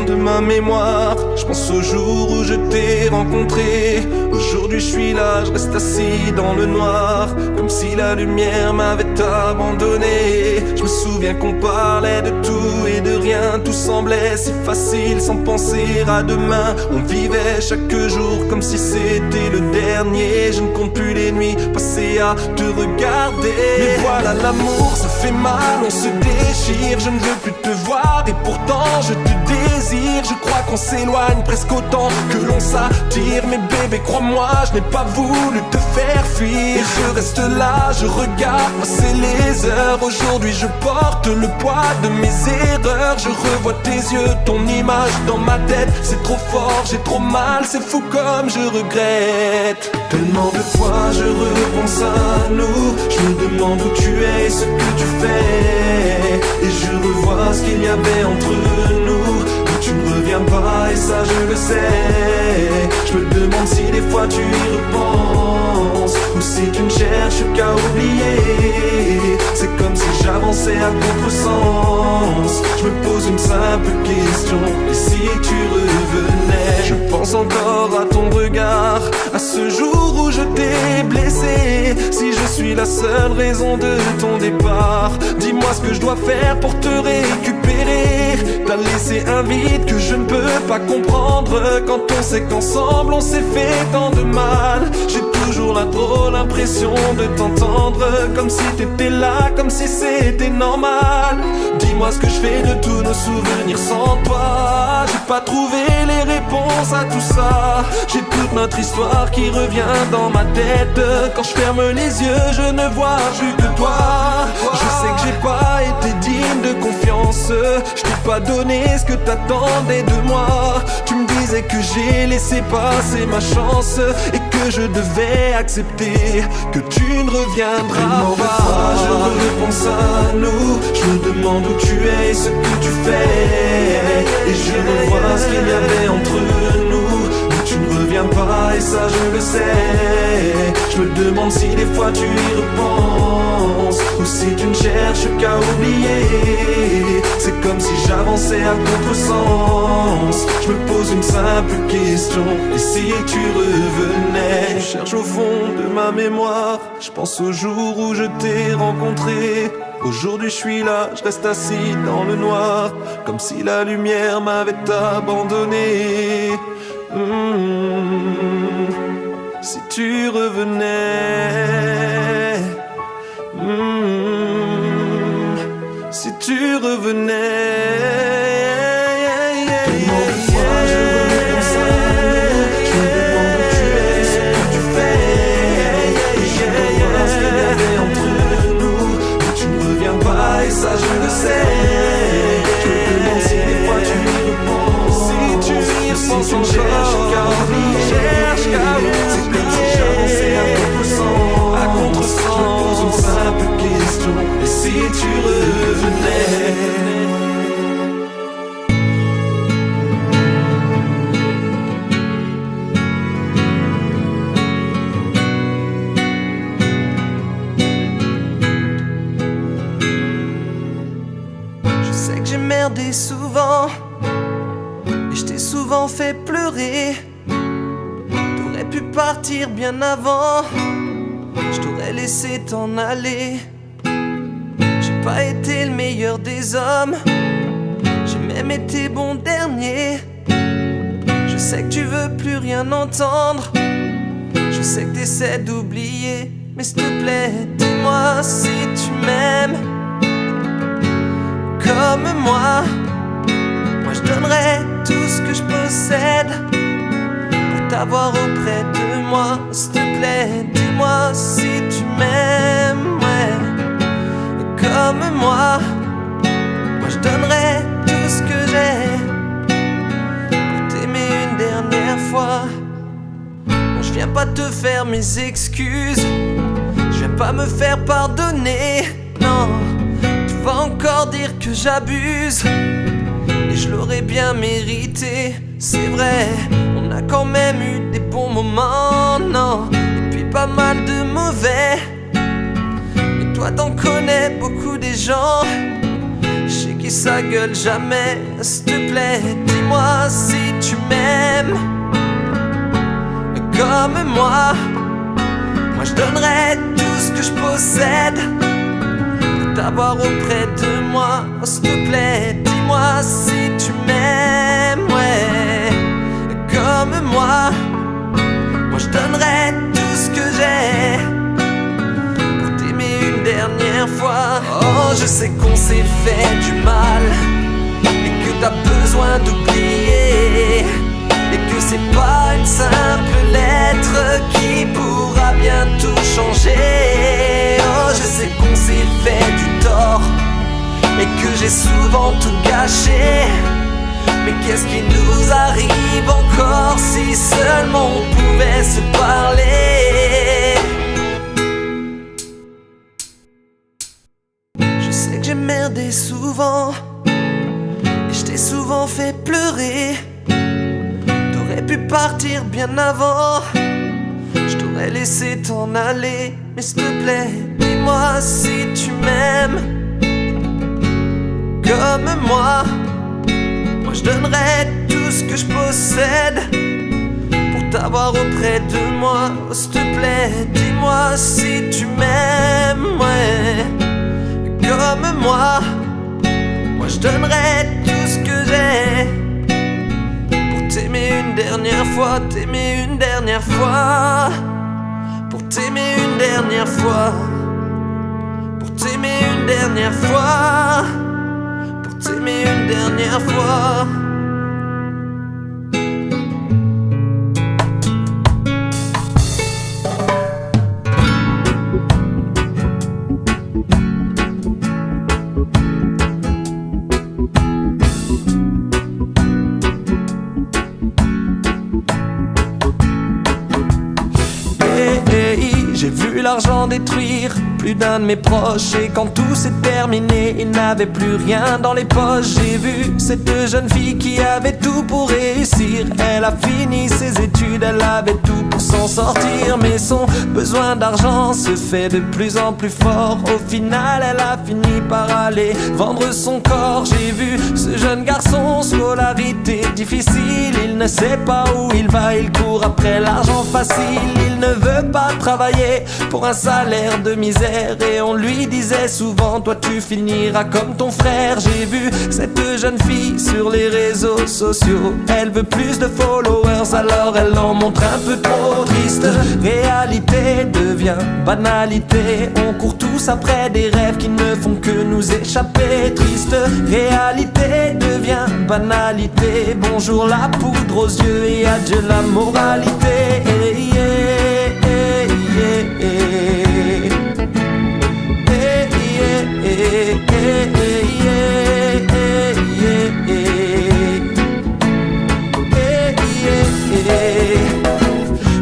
de ma mémoire. Je pense au jour où je t'ai rencontré. Aujourd'hui je suis là, je reste assis dans le noir, comme si la lumière m'avait abandonné. Je me souviens qu'on parlait de tout et de rien. Tout semblait si facile sans penser à demain. On vivait chaque jour comme si c'était le dernier. Je ne compte plus les nuits passées à te regarder. Mais voilà, l'amour ça fait mal, on se déchire. Je ne veux plus te voir et pourtant je te désire. Je crois qu'on s'éloigne presque autant que l'on s'attire. Mais bébé, crois-moi, je n'ai pas voulu te faire fuir. Et je reste là, je regarde passer les heures. Aujourd'hui je porte le poids de mes erreurs. Je revois tes yeux, ton image dans ma tête. C'est trop fort, j'ai trop mal, c'est fou comme je regrette. Tellement de fois je repense à nous. Je me demande où tu es et ce que tu fais. Et je revois ce qu'il y avait entre nous. Mais tu ne reviens pas et ça je le sais. Je me demande si des fois tu y repenses, ou si tu ne cherches qu'à oublier. C'est comme si j'avançais à contresens. Je me pose une simple question: et si tu revenais? Je pense encore à ton regard, à ce jour où je t'ai blessé. Si je suis la seule raison de ton départ, dis-moi ce que je dois faire pour te récupérer. T'as laissé un vide que je ne peux pas comprendre. Quand on sait qu'ensemble on s'est fait tant de mal, j'ai toujours la drôle impression de t'entendre, comme si t'étais là, comme si c'était normal. Dis-moi ce que je fais de tous nos souvenirs sans toi. J'ai pas trouvé les réponses à tout ça. J'ai toute notre histoire qui revient dans ma tête. Quand je ferme les yeux, je ne vois plus que toi. Je sais que j'ai pas été digne de confiance. Je t'ai pas donné ce que t'attendais de moi. Tu me disais que j'ai laissé passer ma chance et que je devais accepter que tu ne reviendras pas. Je repense à nous. Je me demande où tu es et ce que tu fais. Et je revois ce qu'il y avait entre nous. Mais tu ne reviens pas et ça je le sais. Je me demande si des fois tu y repenses, ou si tu ne cherches qu'à oublier. C'est comme si j'avançais à contresens. Je me pose une simple question: et si tu revenais? Je cherche au fond de ma mémoire. Je pense au jour où je t'ai rencontré. Aujourd'hui je suis là, je reste assis dans le noir, comme si la lumière m'avait abandonné. Si tu revenais, si tu revenais. Tellement de fois je repense à nous. Je me demande où tu es, ce que tu fais. Et je revois ce qu'il y avait entre nous. Mais tu ne reviens pas et ça je le sais. Je me demande si des fois tu y repenses, si tu y repenses encore. Cherche qu'à oublier. C'est comme si j'avançais à contresens. Je me pose une simple question: et si tu revenais? Je sais que j'ai merdé souvent et je t'ai souvent fait pleurer. T'aurais pu partir bien avant, je t'aurais laissé t'en aller. J'ai pas été le meilleur des hommes, j'ai même été bon dernier. Je sais que tu veux plus rien entendre, je sais que t'essaies d'oublier. Mais s'il te plaît, dis-moi si tu m'aimes comme moi. Moi je donnerais tout ce que je possède pour t'avoir auprès de moi. S'il te plaît, dis-moi si tu m'aimes, ouais, comme moi. Moi je donnerais tout ce que j'ai pour t'aimer une dernière fois. Bon, je viens pas te faire mes excuses, je viens pas me faire pardonner, non. Tu vas encore dire que j'abuse, et je l'aurais bien mérité. C'est vrai, on a quand même eu des bons moments, non, et puis pas mal de mauvais. Mais toi t'en connais beaucoup des gens, je sais qu'ils dit sa gueule jamais. S'il te plaît, dis-moi si tu m'aimes comme moi. Moi je donnerais tout ce que je possède pour t'avoir auprès de moi. Oh, s'il te plaît, dis-moi si tu m'aimes, ouais, comme moi. Moi je donnerais tout ce que j'ai pour t'aimer une dernière fois. Oh, je sais qu'on s'est fait du mal et que t'as besoin d'oublier, et que c'est pas une simple lettre qui pourra bien tout changer. Oh, je sais qu'on s'est fait du tort et que j'ai souvent tout gâché, mais qu'est-ce qui nous arrive encore si seulement on pouvait se parler? Je sais que j'ai merdé souvent et je t'ai souvent fait pleurer. T'aurais pu partir bien avant, je t'aurais laissé t'en aller. Mais s'il te plaît, dis-moi si tu m'aimes comme moi. Moi je donnerais tout ce que je possède pour t'avoir auprès de moi. Oh, s'il te plaît, dis-moi si tu m'aimes, ouais, comme moi. Moi je donnerais tout ce que j'ai pour t'aimer une dernière fois, t'aimer une dernière fois, pour t'aimer une dernière fois, pour t'aimer une dernière fois, pour t'aimer une dernière fois. J'ai vu l'argent détruire plus d'un de mes proches, et quand tout s'est terminé, il n'avait plus rien dans les poches. J'ai vu cette jeune fille qui avait tout pour réussir. Elle a fini ses études, elle avait tout pour s'en sortir, mais son besoin d'argent se fait de plus en plus fort. Au final, elle a fini par aller vendre son corps. J'ai vu ce jeune garçon, scolarité difficile, il ne sait pas où il va, il court après l'argent facile. Il ne veut pas travailler pour un salaire de misère, et on lui disait souvent, toi tu finiras comme ton frère. J'ai vu cette jeune fille sur les réseaux sociaux, elle veut plus de followers, alors elle en montre un peu trop. Triste réalité devient banalité, on court tous après des rêves qui ne font que nous échapper. Triste réalité devient banalité, bonjour la poudre aux yeux et adieu la moralité.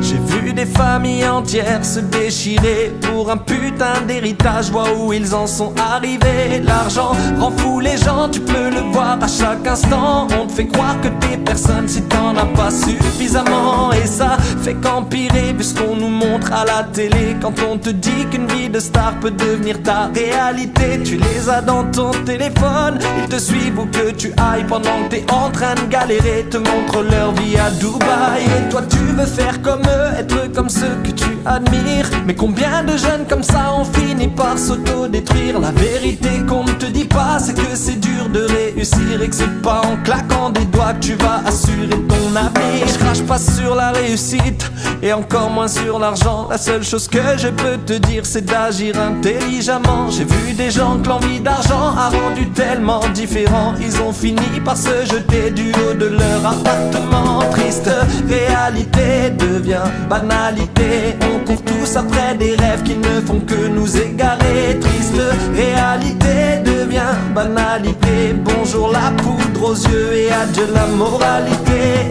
J'ai vu des familles entières se déchirer pour un putain d'héritage, vois où ils en sont arrivés. L'argent rend fou les gens, tu peux le voir à chaque instant. On te fait croire que t'es personne si t'en as pas suffisamment, et ça fait qu'empirer vu ce qu'on nous montre à la télé. Quand on te dit qu'une vie de star peut devenir ta réalité, tu les as dans ton téléphone, ils te suivent où que tu ailles pendant que t'es en train de galérer, te montrent leur vie à Dubaï. Et toi tu veux faire comme eux, être comme ceux que tu admires, mais combien de jeunes comme ça ont fini par s'auto-détruire? La vérité qu'on ne te dit pas, c'est que c'est dur de réussir, et que c'est pas en claquant des doigts que tu vas assurer ton avenir. Je crache pas sur la réussite et encore moins sur l'argent, la seule chose que je peux te dire c'est d'agir intelligemment. J'ai vu des gens que l'envie d'argent a rendu tellement différents, ils ont fini par se jeter du haut de leur appartement. Triste réalité devient banalité, on court tous après des rêves qui ne font que nous égarer. Triste réalité devient banalité, bonjour la poudre aux yeux et adieu la moralité.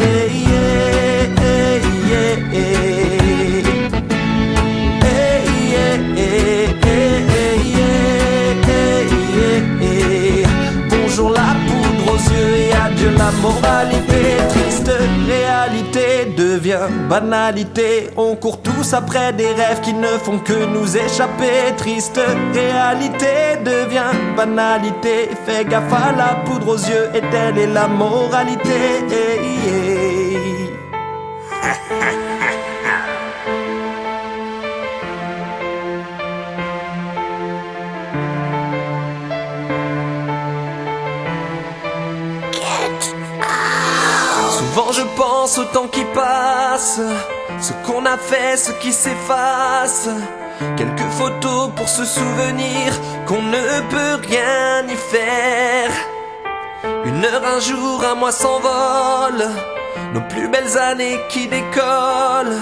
Bonjour la poudre aux yeux et adieu la moralité. Triste réalité devient banalité. On court tous après des rêves qui ne font que nous échapper. Triste réalité devient banalité. Fais gaffe à la poudre aux yeux et telle est la moralité. Souvent je pense au temps qui passe, ce qu'on a fait, ce qui s'efface. Quelques photos pour se souvenir qu'on ne peut rien y faire. Une heure, un jour, un mois s'envole, nos plus belles années qui décollent.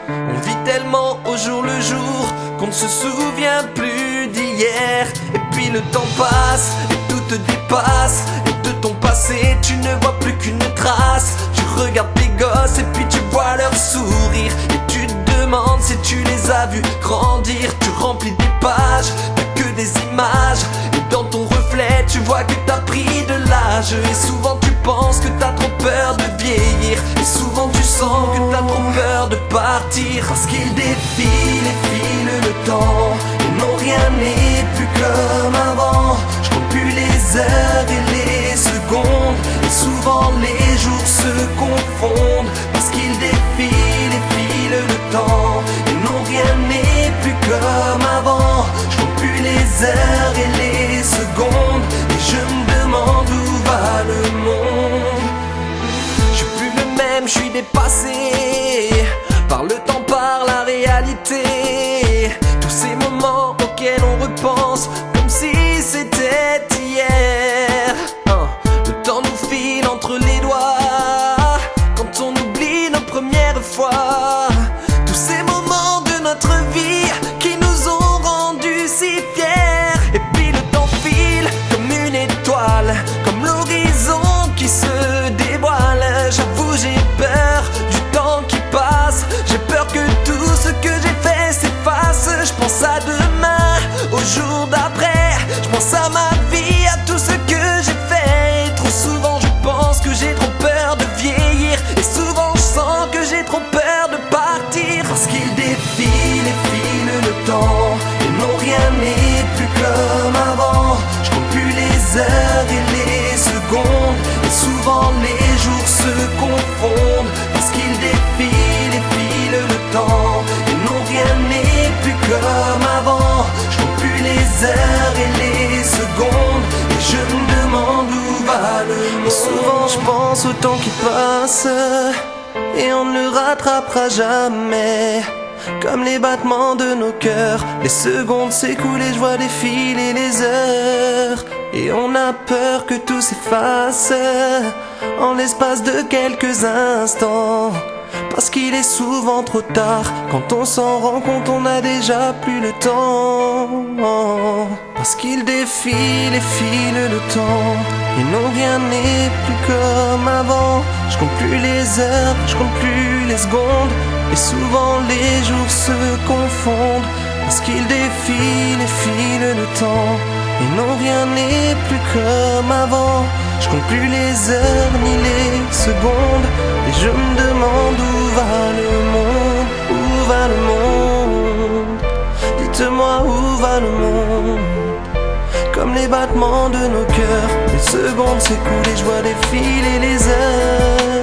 On vit tellement au jour le jour qu'on ne se souvient plus d'hier. Et puis le temps passe et tout te dépasse. Et de ton passé tu ne vois plus qu'une trace. Tu regardes tes gosses et puis tu vois leur sourire. Et tu te demandes si tu les as vus grandir. Tu remplis des pages, t'as que des images. Et dans ton reflet tu vois que t'as pris de l'âge. Et souvent tu penses que t'as trop peur de vieillir. Et souvent tu sens que t'as trop peur de partir. Parce qu'il défile et file le temps. Et non, rien n'est plus comme avant. Je compte plus les heures et les secondes. Et souvent les jours se confondent. Parce qu'il défile et file le temps. Et non, rien n'est plus comme avant. Je compte plus les heures et les secondes. Et je me demande où va le monde. Je suis plus le même, je suis dépassé par le temps, par la réalité. Tous ces moments auxquels on repense comme si c'était hier. Le temps nous file entre les doigts quand on oublie nos premières fois. Tous ces moments de notre vie qui nous ont rendus si fiers. Et puis le temps file comme une étoile, comme l'horizon qui se dévoile. J'avoue j'ai peur du temps qui passe. J'ai peur que tout ce que j'ai fait s'efface. Je pense à demain, au jour d'après. Je pense à ma vie, à tout ce que j'ai fait. Et trop souvent je pense que j'ai trop peur de vieillir. Et souvent je sens que j'ai trop peur de partir. Parce qu'il défile et file le temps. Et non, rien n'est plus comme avant. Je compte plus les heures et les secondes. Et souvent les jours se confondent. Parce qu'il défile et file le temps. Et non, rien n'est plus comme avant. Je compte plus les heures et les secondes. Et je me demande où va le monde. Et souvent je pense au temps qui passe et on ne le rattrapera jamais. Comme les battements de nos cœurs, les secondes s'écoulent et je vois défiler les heures. Et on a peur que tout s'efface en l'espace de quelques instants. Parce qu'il est souvent trop tard. Quand on s'en rend compte, on n'a déjà plus le temps. Parce qu'il défile et file le temps. Et non, rien n'est plus comme avant. Je compte plus les heures, je compte plus les secondes. Et souvent les jours se confondent. Parce qu'il défile et file le temps. Et non, rien n'est plus comme avant. Je compte plus les heures ni les secondes. Et je me demande où va le monde. Où va le monde? Dites-moi où va le monde. Comme les battements de nos cœurs, les secondes s'écoulent et je vois défiler les heures.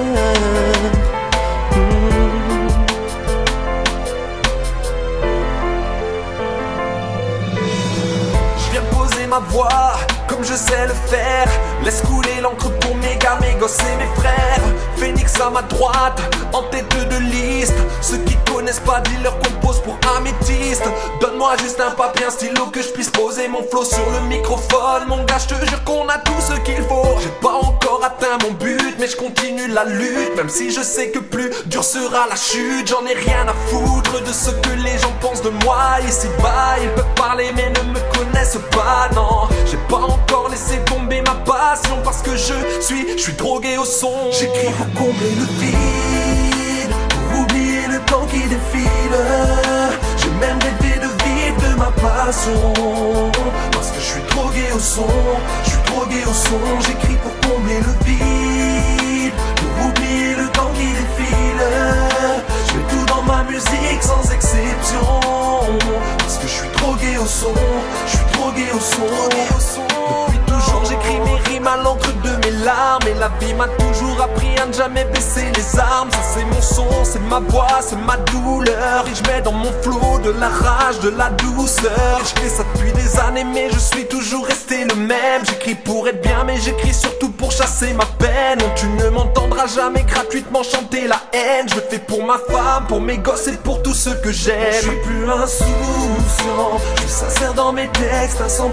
Je viens poser ma voix comme je sais le faire. Laisse couler l'encre pour mes gars, mes gosses et mes frères. Phoenix à ma droite, en tête de liste. Ceux qui connaissent pas, dis-leur qu'on pose pour améthyste. Donne-moi juste un papier, un stylo que je puisse poser mon flow sur le microphone. Mon gars, je te jure qu'on a tout ce qu'il faut. J'ai pas encore atteint mon but, mais je continue la lutte. Même si je sais que plus dur sera la chute. J'en ai rien à foutre de ce que les gens pensent de moi. Ici-bas, ils peuvent parler mais ne me connaissent pas, non. J'ai pas encore laissé tomber ma passion parce que je suis drogué au son. J'écris pour combler le vide, pour oublier le temps qui défile. J'ai même rêvé de vivre de ma passion parce que je suis drogué au son. Je suis drogué au son. J'écris pour combler le vide, pour oublier le temps qui défile. musique sans exception. Parce que je suis drogué au son, je suis drogué au son. Depuis toujours j'écris mes rimes à l'encre de mes larmes. Et la vie m'a toujours appris à ne jamais baisser les armes. Ça c'est mon son, c'est ma voix, c'est ma douleur. Et je mets dans mon flow de la rage, de la douceur. Je fais ça depuis des années mais je suis toujours resté le même. J'écris pour être bien mais j'écris surtout pour chasser ma peine. Tu ne m'entendras jamais gratuitement chanter la haine. Je le fais pour ma femme, pour mes gosses et pour tous ceux que j'aime. Je suis plus insouciant, je suis sincère dans mes textes à 100%.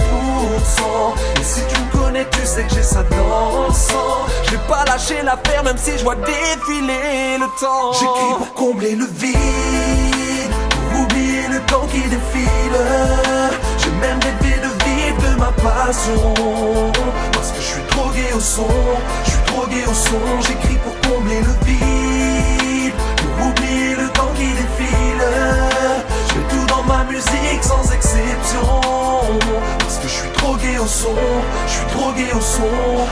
Et si tu me connais tu sais que j'ai ça dans le sang. Je vais pas lâcher l'affaire même si je vois défiler le temps. J'écris pour combler le vide, pour oublier le temps qui défile. J'ai même rêvé de vivre de ma passion. Parce que je suis drogué au son, je suis drogué au son. J'écris pour combler le vide, pour oublier le temps qui défile. Je mets tout dans ma musique sans exception. Parce que je suis drogué au son, je suis drogué au son.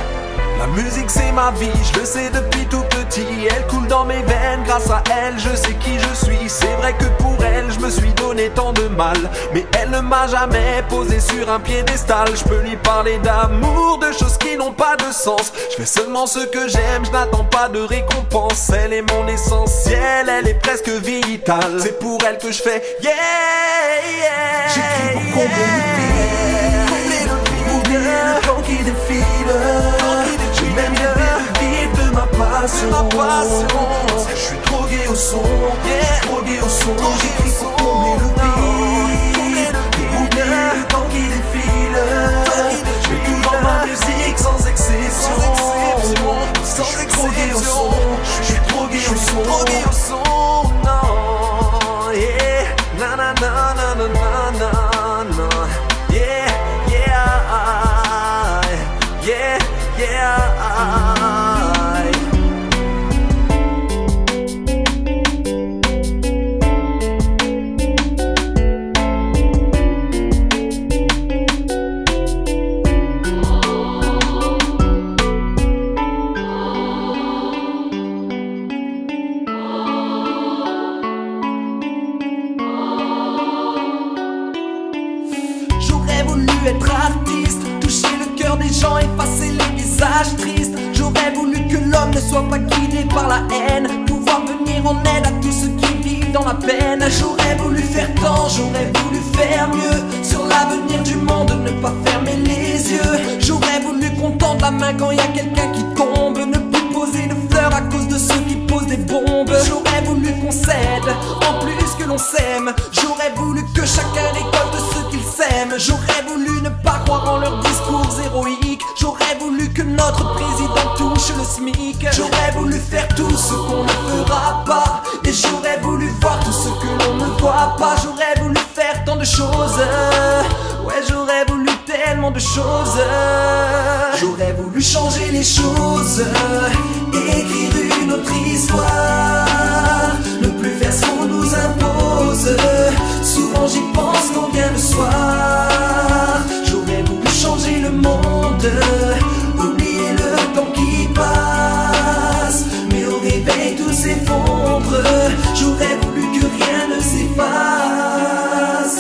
La musique c'est ma vie, je le sais depuis tout petit. Elle coule dans mes veines, grâce à elle je sais qui je suis. C'est vrai que pour elle je me suis donné tant de mal, mais elle ne m'a jamais posé sur un piédestal. Je peux lui parler d'amour, de choses qui n'ont pas de sens. Je fais seulement ce que j'aime, je n'attends pas de récompense. Elle est mon essentiel, elle est presque vitale. C'est pour elle que je fais yeah, yeah. J'écris pour combler le vide, le temps qui défile. J'ai même rêvé de vivre de ma passion. Parce que je suis drogué au son, je suis drogué au son. J'écris pour combler le vide, pour oublier le temps qui défile. Je mets tout dans ma musique sans exception. Parce que je suis drogué au son, je suis drogué au son. Non, yeah, na na na na na na na. Yeah, yeah, yeah, yeah. J'aurais voulu être artiste, toucher le cœur des gens, effacer les visages tristes. J'aurais voulu que l'homme ne soit pas guidé par la haine, pouvoir venir en aide à tous ceux qui vivent dans la peine. J'aurais voulu faire tant, j'aurais voulu faire mieux, sur l'avenir du monde, ne pas fermer les yeux. J'aurais voulu qu'on tende la main quand y a quelqu'un qui tombe, ne plus poser de fleurs à cause de ceux qui posent des bombes. J'aurais voulu qu'on s'aide, en plus que l'on s'aime. J'aurais voulu que chacun récolte ce qu'il sème. J'aurais voulu ne pas croire en leurs discours héroïques. J'aurais voulu que notre président touche le SMIC. J'aurais voulu faire tout ce qu'on ne fera pas, et j'aurais voulu voir tout ce que l'on ne voit pas. J'aurais voulu faire tant de choses, ouais j'aurais voulu tellement de choses. J'aurais voulu changer les choses, écrire une autre histoire, ne plus faire ce qu'on nous impose. Souvent j'y pense quand vient le soir. J'aurais voulu changer le monde, oublier le temps qui passe, mais au réveil tout s'effondre. J'aurais voulu que rien ne s'efface.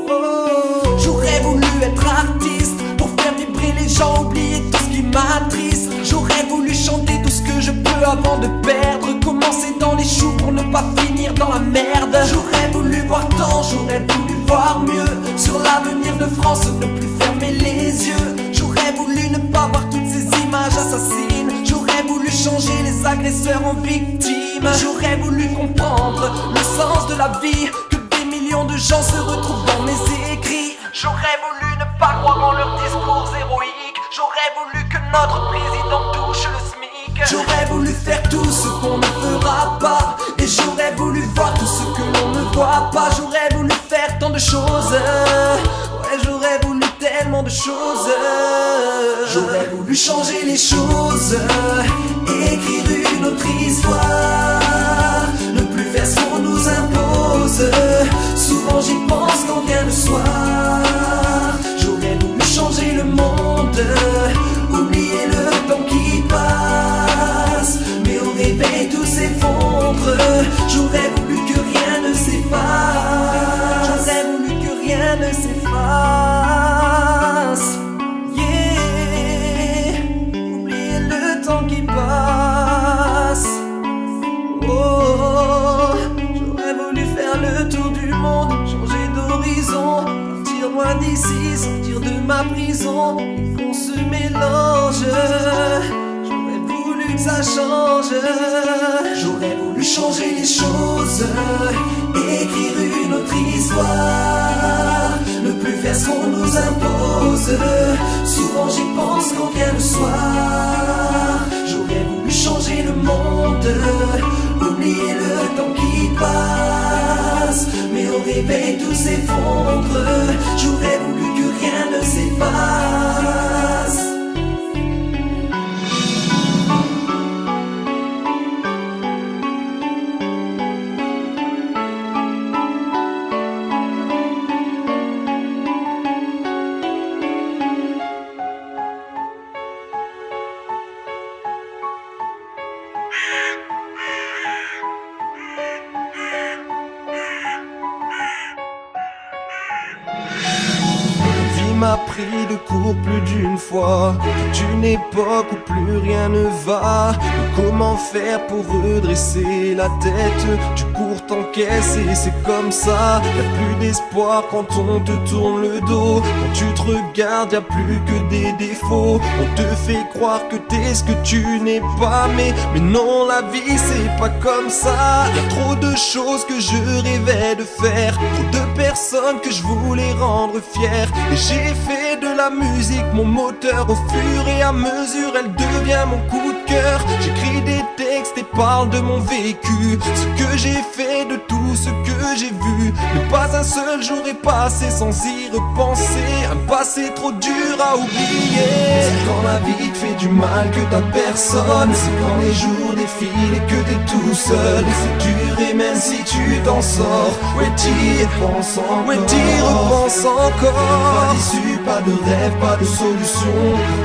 Oh. J'aurais voulu être artiste pour faire vibrer les gens, oublier tout ce qui m'attriste. J'aurais voulu chanter tout ce que je peux avant de perdre, commencer dans les choux pour ne pas finir dans la merde. J'aurais voulu voir tant, j'aurais voulu voir mieux, sur l'avenir de France, ne plus fermer les yeux. J'aurais voulu ne pas voir toutes ces images assassines. J'aurais voulu changer les agresseurs en victimes. J'aurais voulu comprendre le sens de la vie, que des millions de gens se retrouvent dans mes écrits. J'aurais voulu ne pas croire en leurs discours héroïques. J'aurais voulu que notre président touche le SMIC. J'aurais voulu faire tout ce qu'on ne fera pas, et j'aurais voulu voir tout ce que l'on ne voit pas. J'aurais voulu faire tant de choses, ouais j'aurais voulu tellement de choses. J'aurais voulu changer les choses, écrire une autre histoire, ne plus faire ce qu'on nous impose. Souvent j'y pense quand vient le soir. J'aurais voulu changer le monde, oublier le temps qui passe, mais au réveil tout s'effondre. J'aurais voulu que rien maison, ils font ce mélange. J'aurais voulu que ça change. J'aurais voulu changer les choses, écrire une autre histoire, ne plus faire ce qu'on nous impose. Souvent j'y pense quand vient le soir. J'aurais voulu changer le monde, oublier le temps qui passe, mais au réveil tout s'effondre. J'aurais voulu que rien ne s'efface. M'a pris de court plus d'une fois, toute une époque où plus rien ne va. Comment faire pour redresser la tête? Tu cours, t'encaisses et c'est comme ça. Y'a plus d'espoir quand on te tourne le dos. Quand tu te regardes, y'a plus que des défauts. On te fait croire que t'es ce que tu n'es pas, mais non, la vie c'est pas comme ça. Y'a trop de choses que je rêvais de faire, trop de personnes que je voulais rendre fières. Et j'ai fait de la musique mon moteur. Au fur et à mesure elle devient mon coup de cœur. J'écris des textes et parle de mon vécu, ce que j'ai fait, de tout ce que j'ai vu. Mais pas un seul jour est passé sans y repenser. Un passé trop dur à oublier. C'est quand la vie te fait du mal que t'as personne. C'est quand les jours défilent et que t'es tout seul. C'est dur et même si tu t'en sors, ouais t'y repenses encore. Ouais t'y repenses encore. Pas d'issue, pas de rêve, pas de solution.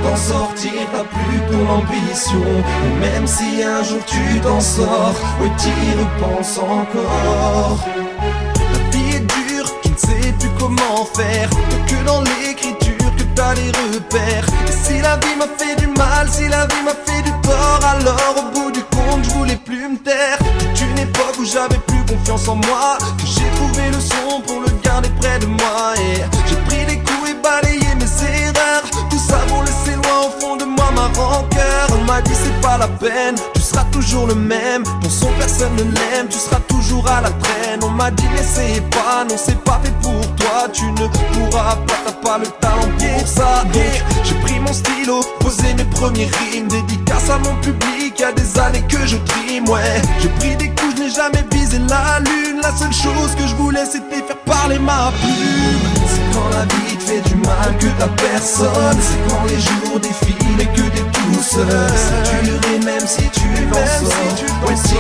T'en sortir, t'as plus ton ambition. Et même si un jour tu t'en sors, ouais t'y repenses encore. La vie est dure, tu ne sais plus comment faire. Y'a que dans l'écriture que t'as les repères. Et si la vie m'a fait du mal, si la vie m'a fait du tort, alors au bout du compte je voulais plus me taire. Toute une époque où j'avais plus confiance en moi, que j'ai trouvé le son pour le garder près de moi. Et j'ai pris des coups et balayé mes erreurs. Tout ça pour laisser loin au fond de moi ma rancœur. On m'a dit c'est pas la peine, tu seras toujours le même. Ton son personne ne l'aime, tu seras toujours à la traîne. On m'a dit n'essaye pas, non c'est pas fait pour toi. Tu ne pourras pas, t'as pas le talent pour ça. Donc j'ai pris mon stylo, posé mes premiers rimes. Dédicace à mon public, y'a des années que je trime. Ouais, j'ai pris des coups, je n'ai jamais visé la lune. La seule chose que je voulais c'était faire parler ma plume. C'est quand la vie te fait du mal que t'as personne. C'est quand les jours défilent et que t'es tout seul. C'est dur et même si tu t'en sors, ouais t'y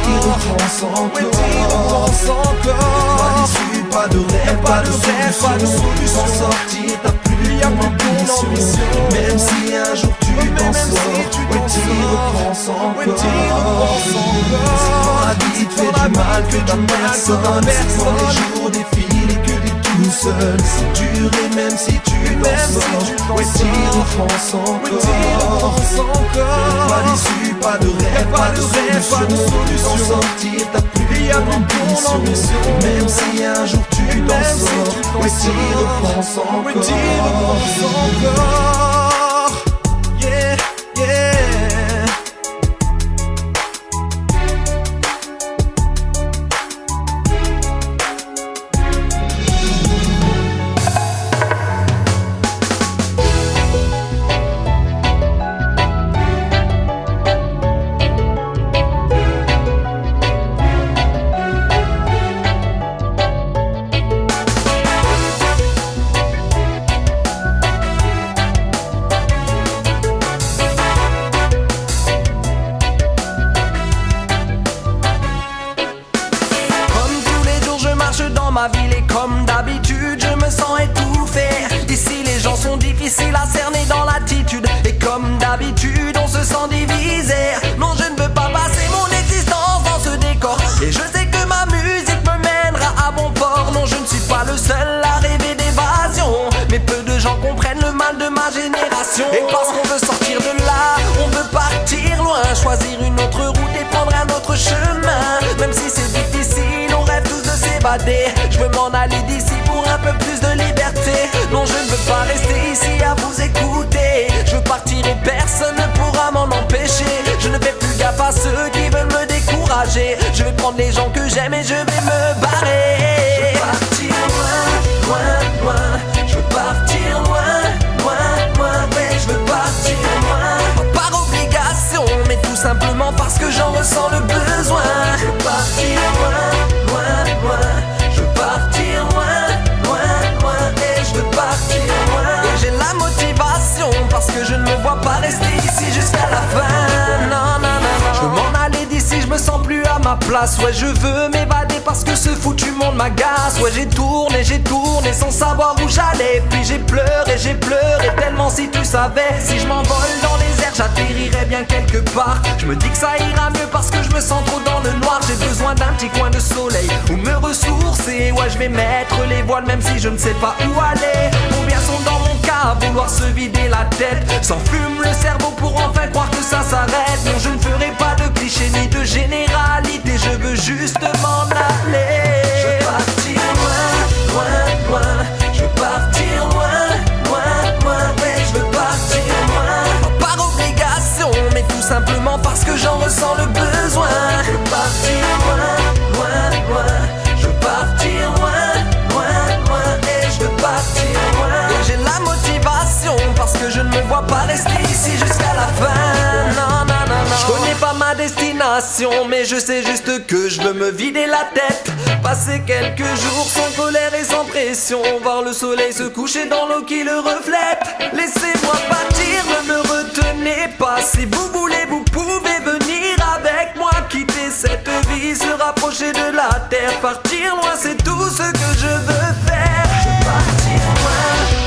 repenses encore. Pas d'issue, pas de rêve, pas de solution. T'en sortir, t'as plus ton ambition. Même si un jour tu t'en sors, ouais t'y repenses encore. C'est quand la vie te fait du mal que t'as personne. C'est quand les jours défilent et que t'es tout seul. C'est dur et même si tu t'en sors, ouais t'y repenses encore. Pas d'issue, pas de rêve, pas de solution. T'en sortir, t'as plus ton ambition. Même si un jour tu t'en sors, ouais t'y repenses encore. Yeah, yeah. Ma ville est comme d'habitude, je me sens étouffé. Ici les gens sont difficiles à cerner dans l'attitude. Et comme d'habitude on se sent divisé. Non je ne veux pas passer mon existence dans ce décor. Et je sais que ma musique me mènera à bon port. Non je ne suis pas le seul à rêver d'évasion, mais peu de gens comprennent le mal de ma génération. Et parce qu'on veut sortir de là, on veut partir loin, choisir une autre route et prendre un autre chemin. Même si c'est difficile, on rêve tous de s'évader. Je veux m'en aller d'ici pour un peu plus de liberté. fait. Non, je ne veux pas rester ici à vous écouter. Je veux partir et personne ne pourra m'en empêcher. Je ne fais plus gaffe à ceux qui veulent me décourager. Je vais prendre les gens que j'aime et je vais me barrer. Je veux partir loin, loin, loin. Je veux partir loin, loin, loin. Ouais, je veux partir loin. Pas par obligation, mais tout simplement parce que j'en ressens le besoin. Je veux partir loin, loin, loin. Je veux partir loin, loin, loin. Et je veux partir loin. Et j'ai la motivation parce que je ne me vois pas rester ici jusqu'à la fin. Non, non, non, non. Je veux m'en aller d'ici, je me sens plus à ma place. Ouais, je veux m'évader parce que ce foutu monde m'agace. Ouais, j'ai tourné sans savoir où j'allais. Puis j'ai pleuré tellement si tu savais. Si je m'envole dans les airs, j'atterrirais bien quelque part. Je me dis que ça ira mieux parce que je me sens trop dans le noir. J'ai besoin d'un petit coin de soleil où me ressourcer. Ouais, je vais mettre les voiles même si je ne sais pas où aller. Combien sont dans mon cas à vouloir se vider la tête. S'enfume le cerveau pour enfin croire que ça s'arrête. Non, je ne ferai pas de clichés ni de généralité. Je veux juste m'en aller. Je veux partir loin, loin, loin. Je veux partir loin, loin, loin. Ouais, je veux partir loin. Pas par obligation, mais tout simplement parce que j'en ressens le besoin. Je veux partir loin, loin, loin. Je veux partir loin, loin, loin. Et je veux partir loin. Et j'ai la motivation parce que je ne me vois pas rester ici jusqu'à la fin. Non, non, non, non. Je connais pas ma destination, mais je sais juste que je veux me vider la tête. Passer quelques jours sans colère et sans pression. Voir le soleil se coucher dans l'eau qui le reflète. Laissez-moi partir, ne me retenez pas. Si vous voulez, vous pouvez venir avec moi. Quitter cette vie, se rapprocher de la terre. Partir loin, c'est tout ce que je veux faire. Je veux partir loin,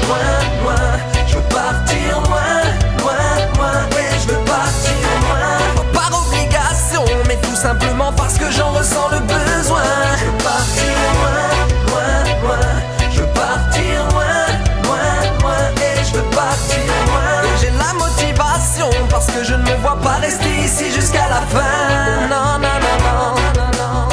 loin, loin. Je veux partir loin, loin, loin. Ouais, je veux partir loin. Pas par obligation, mais tout simplement parce que j'en ressens le besoin. Je veux partir loin, loin, loin. Je veux partir loin, loin, loin. Et je veux partir loin. Et j'ai la motivation parce que je ne me vois pas rester ici jusqu'à la fin. Non, non, non, non, non, non.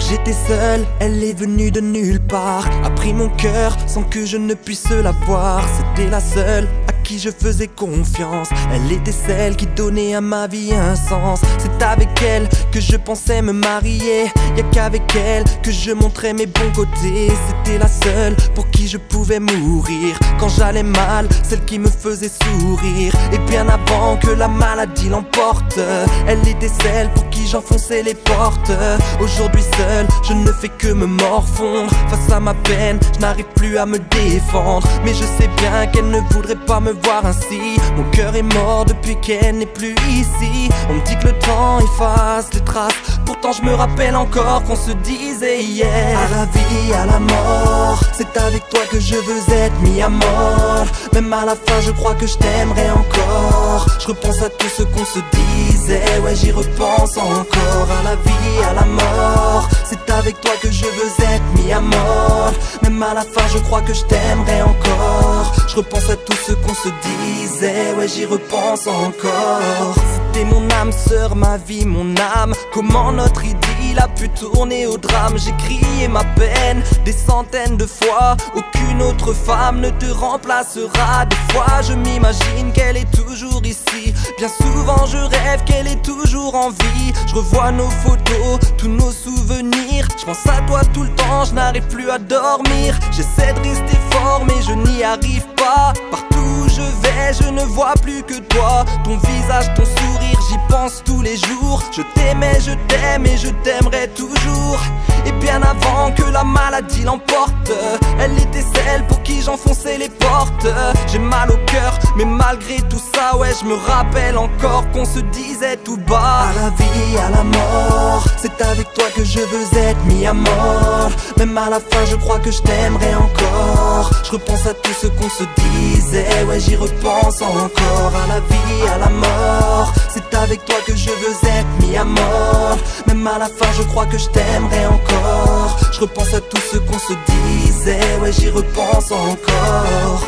J'étais seul, elle est venue de nulle part. A pris mon cœur sans que je ne puisse la voir. C'était la seule à qui je faisais confiance. Elle était celle qui donnait à ma vie un sens. C'est avec elle que je pensais me marier. Y'a qu'avec elle que je montrais mes bons côtés. C'était la seule pour qui je pouvais mourir quand j'allais mal, celle qui me faisait sourire. Et bien avant que la maladie l'emporte, elle était celle pour qui j'enfonçais les portes. Aujourd'hui seul, je ne fais que me morfondre. Face à ma peine, je n'arrive plus à me défendre. Mais je sais bien qu'elle ne voudrait pas me voir ainsi. Mon cœur est mort depuis qu'elle n'est plus ici. On me dit que le temps efface les traces. Pourtant je me rappelle encore qu'on se disait hier. À la vie, à la mort, c'est avec toi que je veux être mis à mort. Même à la fin je crois que je t'aimerai encore. Je repense à tout ce qu'on se disait. Ouais, j'y repense encore. À la vie, à la mort, c'est avec toi que je veux être mis à mort. Même à la fin je crois que je t'aimerai encore. Je repense à tout ce qu'on se disait. Ouais, j'y repense encore. C'était mon âme sœur, ma vie, mon âme. Comment notre idylle a pu tourner au drame. J'ai crié ma peine des centaines de fois. Aucune autre femme ne te remplacera. Des fois je m'imagine qu'elle est toujours ici. Bien souvent je rêve qu'elle est toujours en vie. Je revois nos photos, tous nos souvenirs. Je pense à toi tout le temps, je n'arrive plus à dormir. J'essaie de rester fort mais je n'y arrive pas. Partout où je vais, je ne vois plus que toi. Ton visage, ton sourire, j'y pense tous les jours. Je t'aimais, je t'aime et je t'aimerai toujours. Et bien avant que la maladie l'emporte, elle était celle pour qui j'enfonçais les portes. J'ai mal au cœur, mais malgré tout ça, ouais, je me rappelle encore qu'on se disait tout bas. À la vie, à la mort, c'est avec toi que je veux être mis à mort. Même à la fin, je crois que je t'aimerai encore. Je repense à tout ce qu'on se disait, ouais, j'y repense encore. À la vie, à la mort, c'est avec toi que je veux être mis à mort. Même à la fin, je crois que je t'aimerai encore. Je repense à tout ce qu'on se disait, ouais, j'y repense encore.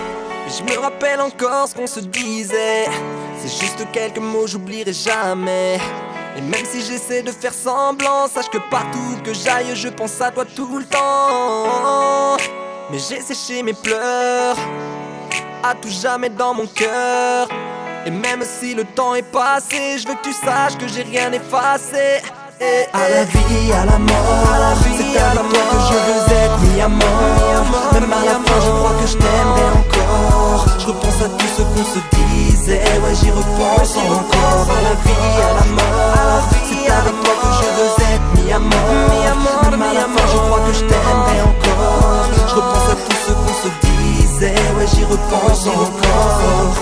je me rappelle encore ce qu'on se disait. C'est juste quelques mots, j'oublierai jamais. Et même si j'essaie de faire semblant, sache que partout que j'aille, je pense à toi tout le temps. Mais j'ai séché mes pleurs, à tout jamais dans mon cœur. Et même si le temps est passé, je veux que tu saches que j'ai rien effacé. À la vie, à la mort, c'est avec toi que je veux être mis à mort. Même à la fin je crois que je t'aimerai encore. Je repense à tout ce qu'on se disait, ouais j'y repense encore. À la vie, à la mort, c'est avec toi que je veux être mis à mort. Même à la fin je crois que je t'aimerai encore. Je repense à tout ce qu'on se disait, ouais j'y repense encore.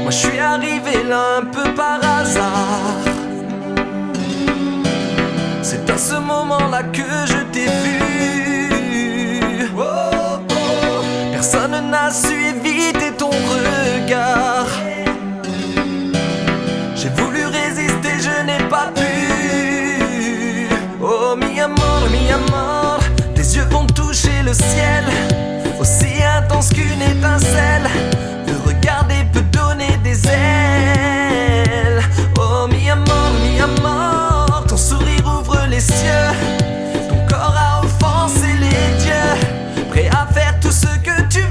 Moi je suis arrivé là un peu par hasard. C'est à ce moment-là que je t'ai vu. Personne n'a su éviter ton regard. J'ai voulu résister, je n'ai pas pu. Oh mi amor, tes yeux vont toucher le ciel, aussi intense qu'une étincelle. Te regarder peut donner des ailes. Oh mi amor, ton sourire ouvre les cieux. Ton corps a offensé les dieux, prêt à faire tout ce que tu veux.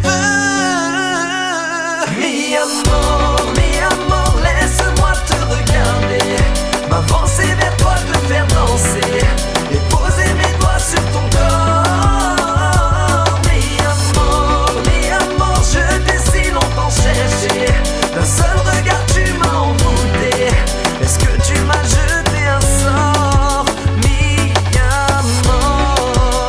Mi amor, laisse-moi te regarder, m'avancer vers toi, te faire danser et poser mes doigts sur ton corps. Mi amor, je t'ai si longtemps cherché. D'un seul regard tu m'as envoûté. Est-ce que tu m'as jeté un sort, mi amor?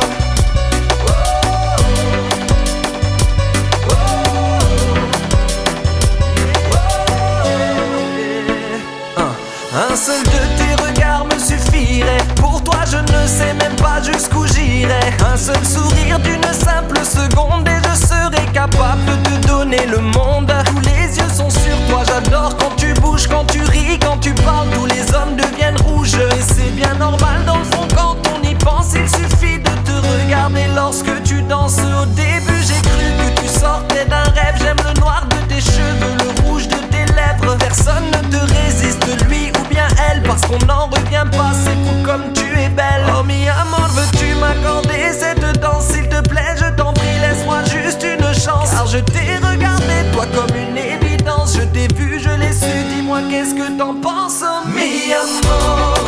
Un seul de tes regards me suffirait. Pour toi je ne sais même pas jusqu'où j'irai. Un seul sourire d'une simple seconde et je serai capable de te donner le monde. Tous les yeux sont sur toi, j'adore quand tu bouges, quand tu ris, quand tu parles. Tous les hommes deviennent rouges et c'est bien normal dans le fond quand on y pense. Il suffit de te regarder lorsque tu danses. Au début j'ai cru que tu sortais d'un rêve. J'aime le noir de tes cheveux, le rouge de tes lèvres. Personne ne te résiste, lui ou bien elle, parce qu'on n'en revient pas, c'est fou comme tu es belle. Oh mi amor, veux-tu m'accorder cette danse s'il te plaît, je t'en prie, laisse-moi juste une chance. Car je t'ai regardé, toi comme une évidence. Je t'ai vu, je l'ai su, dis-moi qu'est-ce que t'en penses. Oh mi amor,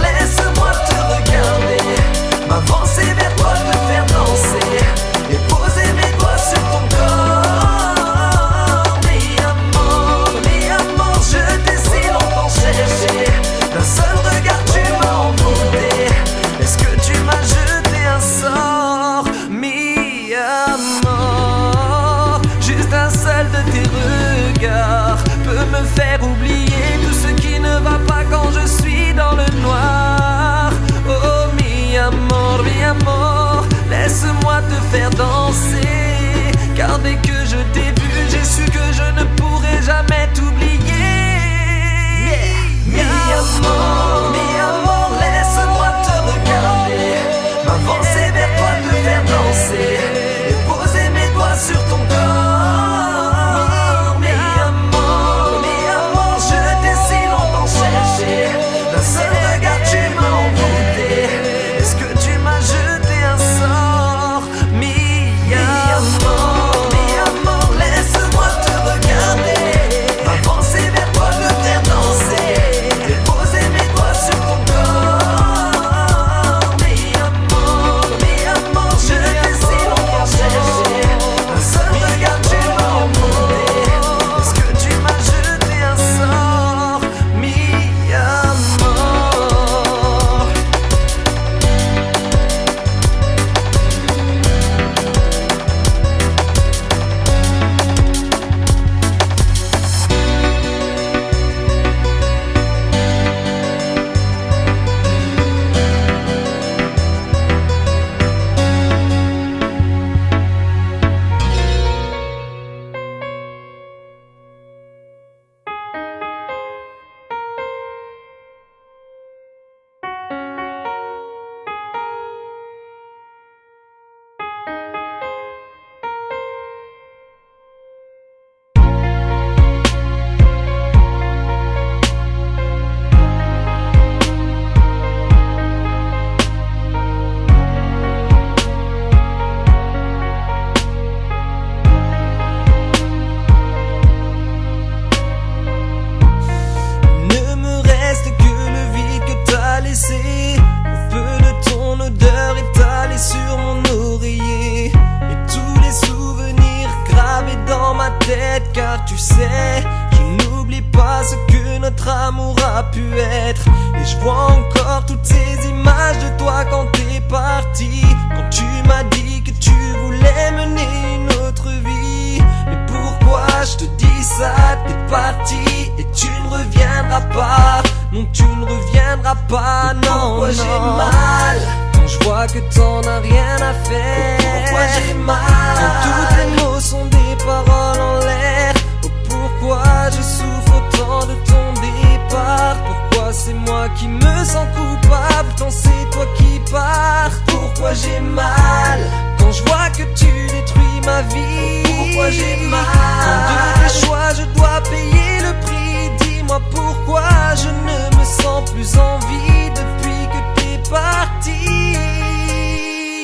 laisse-moi te regarder, m'avancer vers toi, te faire danser et poser mes doigts sur ton corps. Mi amor, je t'ai si longtemps cherché. D'un seul regard tu m'as envoûté. Est-ce que tu m'as jeté un sort, mi amor? Juste un seul de tes regards peut me faire oublier tout ce qui ne va pas quand je car tu sais, je n'oublie pas ce que notre amour a pu être. Et je vois encore toutes ces images de toi quand t'es parti, quand tu m'as dit que tu voulais mener une autre vie. Mais pourquoi je te dis ça? T'es parti et tu ne reviendras pas. Non, tu ne reviendras pas, non. Pourquoi j'ai mal quand je vois que t'en as rien à faire? Pourquoi j'ai mal quand tous tes mots sont des paroles en l'air? Oh, pourquoi je souffre autant de ton départ? Pourquoi c'est moi qui me sens coupable quand c'est toi qui pars? Pourquoi j'ai mal quand je vois que tu détruis ma vie? Pourquoi j'ai mal quand de tes choix je dois payer le prix? Dis-moi pourquoi je ne me sens plus en vie depuis que t'es parti.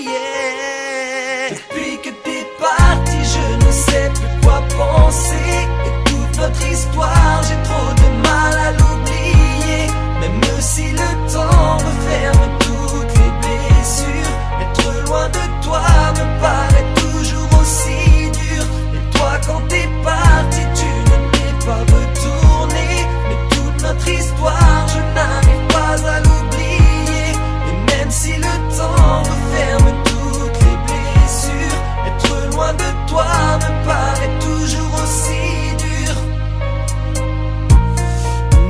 Yeah. Depuis que t'es parti, je ne sais plus quoi penser. Et toute notre histoire, j'ai trop de mal à l'oublier. Même si le temps referme toutes les blessures, être loin de toi me paraît toujours aussi dur. Et toi quand t'es parti, tu ne t'es pas retourné. Mais toute notre histoire, je n'arrive pas à l'oublier. Et même si le temps referme toutes les blessures, être loin de toi me paraît toujours aussi dur.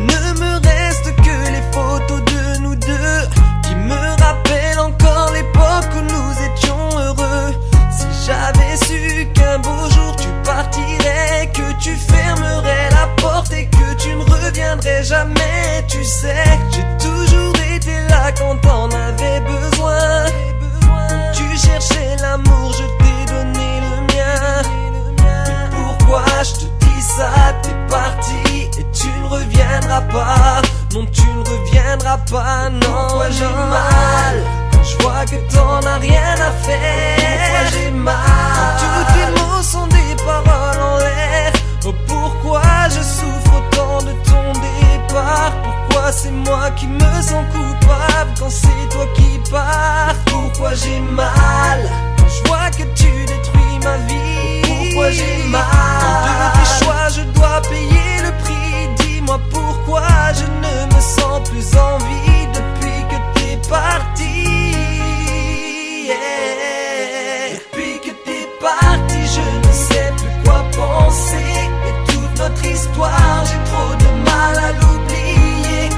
Ne me reste que les photos de nous deux qui me rappellent encore l'époque où nous étions heureux. Si j'avais su qu'un beau jour tu partirais, que tu fermerais la porte et que tu ne reviendrais jamais, tu sais, j'ai toujours été là quand t'en avais besoin. Quand tu cherchais l'amour, je t'ai donné le mien. Mais pourquoi je te dis ça? T'es parti et tu ne reviendras pas. Non, tu ne reviendras pas, non. Pourquoi j'ai mal quand je vois que t'en as rien à faire? Pourquoi j'ai mal quand tous tes mots sont des paroles en l'air? Oh, pourquoi je souffre autant de ton départ? Pourquoi c'est moi qui me sens coupable quand c'est toi qui pars? Pourquoi j'ai mal quand je vois que tu détruis ma vie? Pourquoi j'ai mal quand de tes choix je dois payer le prix? Dis-moi pourquoi je ne me sens plus en vie depuis que t'es parti. Yeah. Depuis que t'es parti, je ne sais plus quoi penser. Et toute notre histoire, j'ai trop de mal à l'oublier.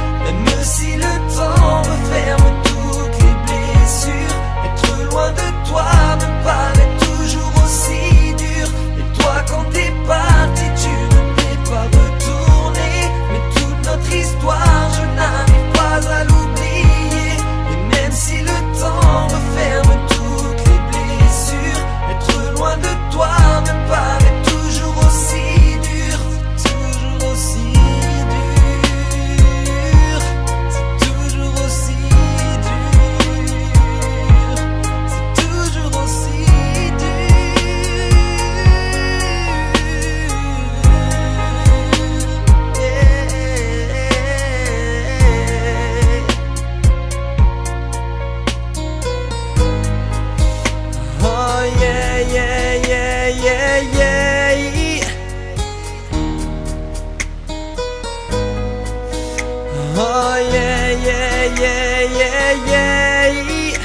Même si le temps referme toutes les blessures, être loin de toi me paraît toujours aussi dur. Et toi quand t'es parti, tu ne t'es pas retourné. Mais toute notre histoire, je n'arrive pas à l'oublier. Et même si le temps referme toutes les blessures, être loin de toi me paraît toujours aussi dur. Toujours aussi dur. C'est toujours aussi dur. C'est toujours aussi Oh yeah, yeah, yeah, yeah, yeah. Oh yeah, yeah, yeah, yeah, yeah.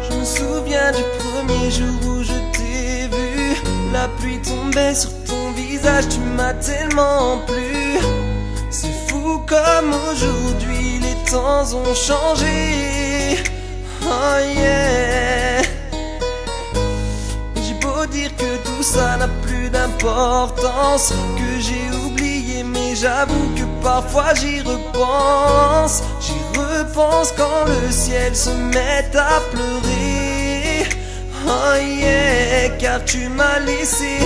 Je me souviens du premier jour où je t'ai vu. La pluie tombait sur ton visage, tu m'as tellement plu. C'est fou comme aujourd'hui les temps ont changé. Oh yeah. J'ai beau dire que tout ça n'a plus d'importance, que j'ai oublié, mais j'avoue que parfois j'y repense. J'y repense quand le ciel se met à pleurer. Oh yeah, car tu m'as laissé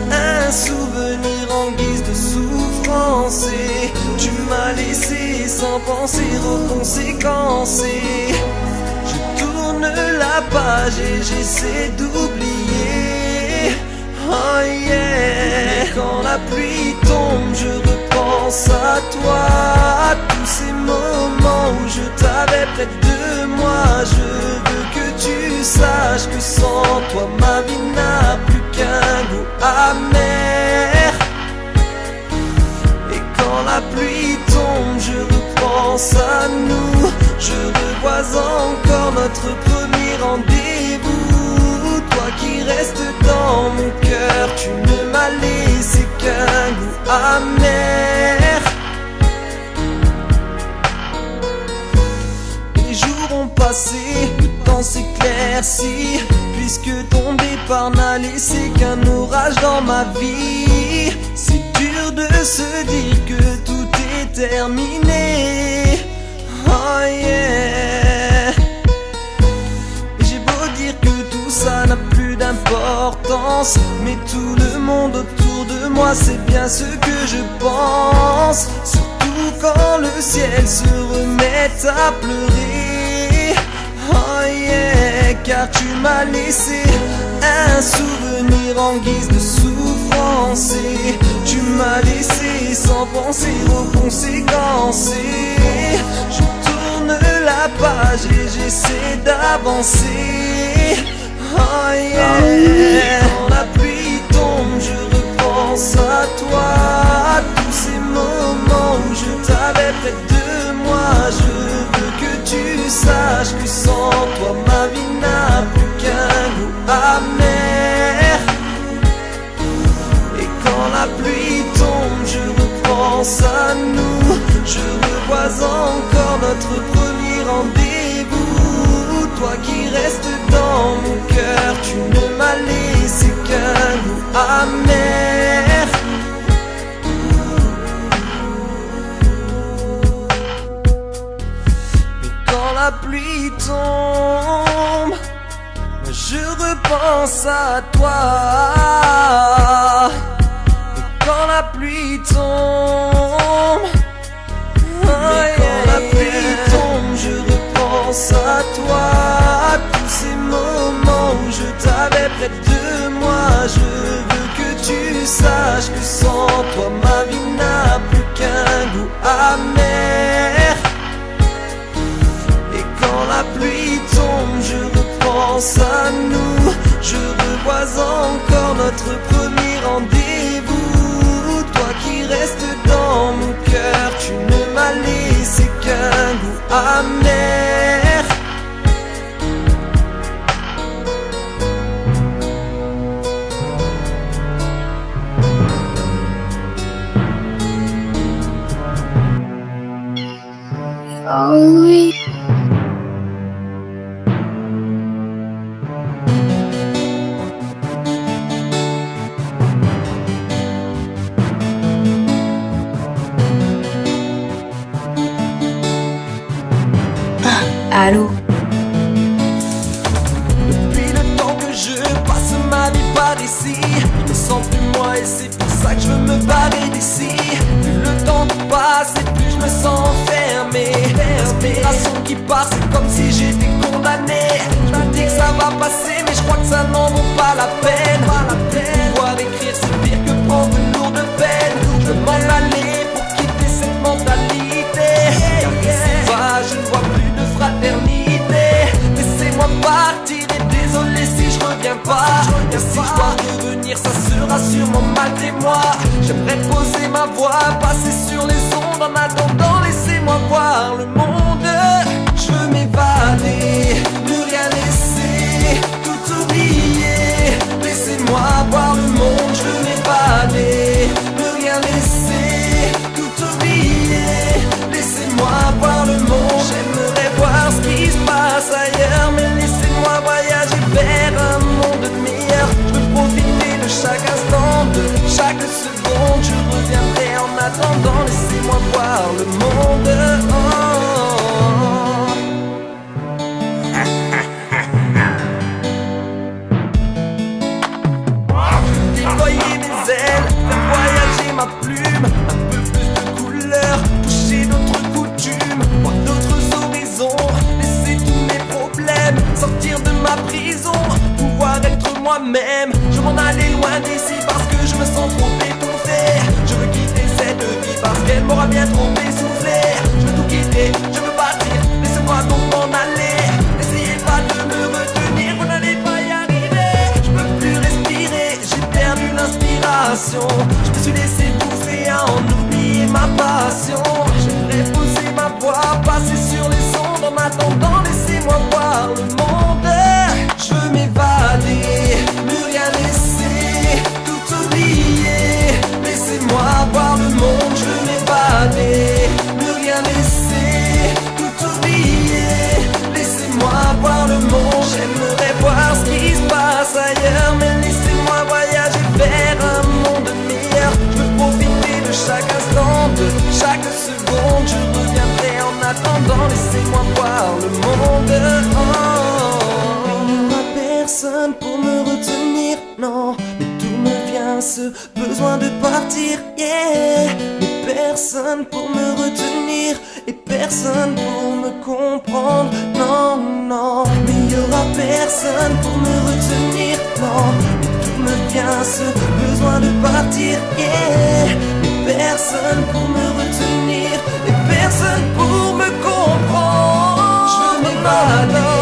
un souvenir en guise de souffrance. Et tu m'as laissé sans penser aux conséquences. Et je tourne la page et j'essaie d'oublier. Oh yeah. Et quand la pluie tombe, je repense à toi, à tous ces moments où je t'avais près de moi. Je veux que tu saches que sans toi ma vie n'a plus goût amer. Et quand la pluie tombe, je repense à nous. Je revois encore notre premier rendez-vous. Toi qui restes dans mon cœur, tu ne m'as laissé qu'un goût amer. Les jours ont passé, le temps s'éclaircit, puisque ton départ n'a laissé qu'un orage dans ma vie. C'est dur de se dire que tout est terminé. Oh yeah. J'ai beau dire que tout ça n'a plus d'importance, mais tout le monde autour de moi c'est bien ce que je pense. Surtout quand le ciel se remet à pleurer. Oh yeah, car tu m'as laissé un souvenir en guise de souffrance. Et tu m'as laissé sans penser aux conséquences. Et je tourne la page et j'essaie d'avancer. Oh yeah, quand la pluie tombe, je repense à toi, à tous ces moments où je t'avais près de moi. Je veux que tu saches que sans toi ma vie n'a plus qu'un goût amer. Et quand la pluie tombe, je repense à nous. Je revois encore notre premier rendez-vous. Toi qui restes dans mon cœur, tu ne m'as laissé qu'un goût amer. Et quand la pluie tombe, je repense à toi. Et quand la pluie tombe, quand la pluie tombe, je repense à toi, à tous ces moments où je t'avais près de moi. Je veux que tu saches que sans toi ma vie n'a plus qu'un goût amer. Et quand la pluie tombe, je repense à nous. Je revois encore notre premier rendez-vous. Toi qui restes dans mon cœur, tu ne m'as laissé qu'un goût amer. Oh oui. Allô? Depuis le temps que je passe ma vie par ici, je me sens plus moi et c'est pour ça que je veux me barrer d'ici. Plus le temps passe et plus je me sens enfermé. L'inspiration qui part, c'est comme si j'étais condamné. Je me dis que ça va passer, mais je crois que ça n'en vaut pas la peine. Pouvoir écrire, c'est pire que prendre une lourde peine. Je veux m'en aller pour quitter cette mentalité. Car ici-bas, je ne vois plus de fraternité. Laissez-moi partir et désolé si je reviens pas. Car si je dois revenir, ça sera sûrement malgré-moi. J'aimerais poser ma voix, passer sur les ondes. En attendant, laissez-moi voir le monde. Je veux m'évader, ne rien laisser, tout oublier. Laissez-moi voir le monde. Je veux m'évader, ne rien laisser, tout oublier. Laissez-moi voir le monde. J'aimerais voir ce qui se passe ailleurs, mais laissez-moi voyager vers un monde meilleur. Je veux profiter de chaque instant, de chaque seconde. Je reviendrai en attendant. Laissez-moi voir le monde. Déployer mes ailes, faire voyager ma plume, un peu plus de couleurs, toucher d'autres coutumes, voir d'autres horizons, laisser tous mes problèmes, sortir de ma prison, pouvoir être moi-même. Je veux m'en aller loin d'ici parce que je me sens trop étouffé. Je veux quitter cette vie parce qu'elle m'aura bien trop essoufflé. Je veux tout quitter, je veux partir, laissez-moi donc m'en aller. N'essayez pas de me retenir, vous n'allez pas y arriver. Je peux plus respirer, j'ai perdu passion. Je me suis laissé bouffer à en oublier ma passion. J'aimerais poser ma voix, passer sur les ondes. En attendant, laissez-moi voir le monde. Je veux m'évader, ne rien laisser, tout oublier. Laissez-moi voir le monde, je veux m'évader, ne rien laisser, tout oublier. Laissez-moi voir le monde, j'aimerais voir ce qui se passe ailleurs. Mais laissez-moi voyager vers un monde meilleur. Je veux profiter de chaque instant, de chaque seconde. Je reviendrai en attendant, laissez-moi voir le monde. Il n'y aura personne pour me retenir, non. Mais tout me vient, ce besoin de partir, yeah. Mais personne pour me retenir et personne pour me comprendre, non, non. Mais il n'y aura personne pour me retenir, non. Mais tout me vient, ce besoin de partir, yeah. Mais personne pour me retenir et personne pour me comprendre. Je veux m'évader,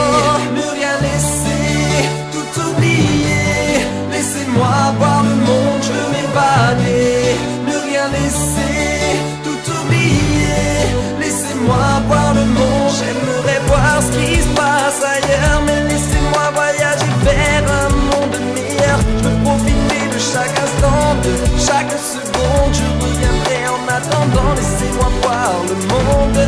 ne rien laisser, tout oublier. Laissez-moi voir le monde, je veux m'évader, ne rien laisser, tout oublier. Laissez-moi voir le monde, j'aimerais voir ce qui se passe ailleurs. Mais laissez-moi voyager vers un monde meilleur. Je veux profiter de chaque instant, de chaque seconde. Je reviendrai en attendant, laissez-moi voir le monde.